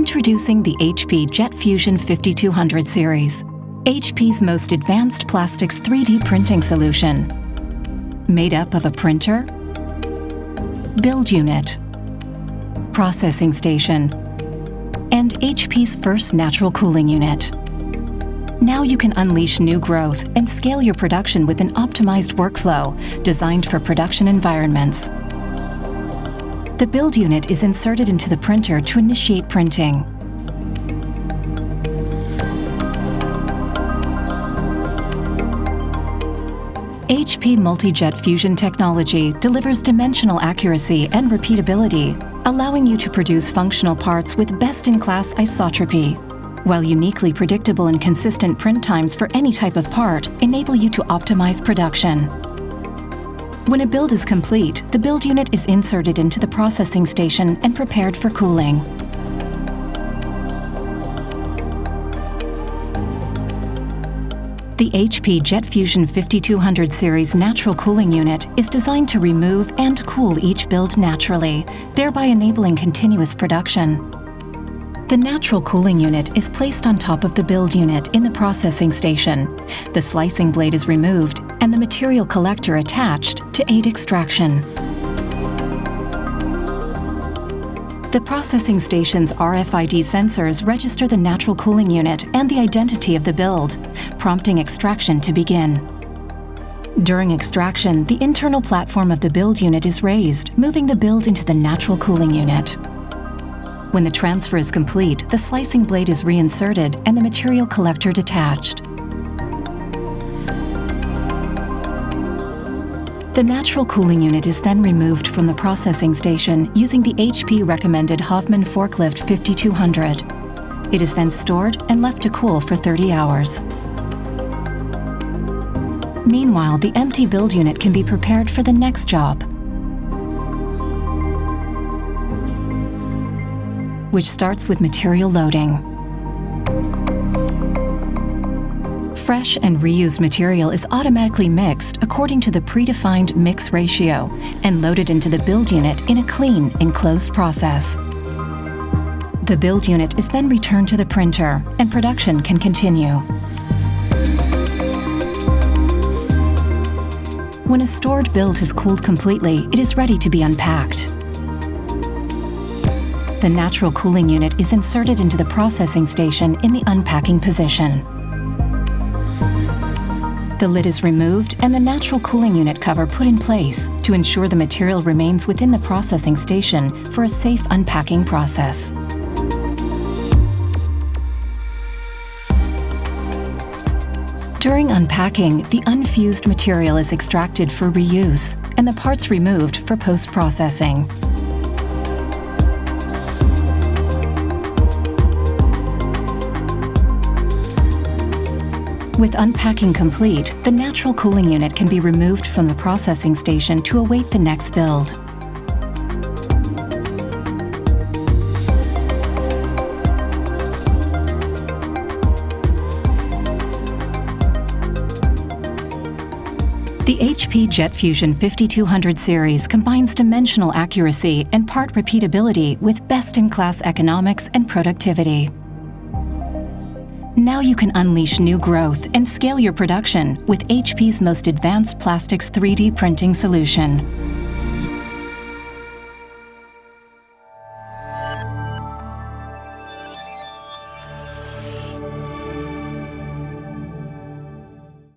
Introducing the HP Jet Fusion 5200 series, HP's most advanced plastics 3D printing solution. Made up of a printer, build unit, processing station, and HP's first natural cooling unit. Now you can unleash new growth and scale your production with an optimized workflow designed for production environments. The build unit is inserted into the printer to initiate printing. HP Multi-Jet Fusion technology delivers dimensional accuracy and repeatability, allowing you to produce functional parts with best-in-class isotropy, while uniquely predictable and consistent print times for any type of part enable you to optimize production. When a build is complete, the build unit is inserted into the processing station and prepared for cooling. The HP Jet Fusion 5200 series natural cooling unit is designed to remove and cool each build naturally, thereby enabling continuous production. The natural cooling unit is placed on top of the build unit in the processing station. The slicing blade is removed and the material collector attached to aid extraction. The processing station's RFID sensors register the natural cooling unit and the identity of the build, prompting extraction to begin. During extraction, the internal platform of the build unit is raised, moving the build into the natural cooling unit. When the transfer is complete, the slicing blade is reinserted and the material collector detached. The natural cooling unit is then removed from the processing station using the HP recommended Hoffman Forklift 5200. It is then stored and left to cool for 30 hours. Meanwhile, the empty build unit can be prepared for the next job, which starts with material loading. Fresh and reused material is automatically mixed according to the predefined mix ratio and loaded into the build unit in a clean, enclosed process. The build unit is then returned to the printer and production can continue. When a stored build has cooled completely, it is ready to be unpacked. The natural cooling unit is inserted into the processing station in the unpacking position. The lid is removed and the natural cooling unit cover put in place to ensure the material remains within the processing station for a safe unpacking process. During unpacking, the unfused material is extracted for reuse and the parts removed for post-processing. With unpacking complete, the natural cooling unit can be removed from the processing station to await the next build. The HP Jet Fusion 5200 series combines dimensional accuracy and part repeatability with best-in-class economics and productivity. Now you can unleash new growth and scale your production with HP's most advanced plastics 3D printing solution.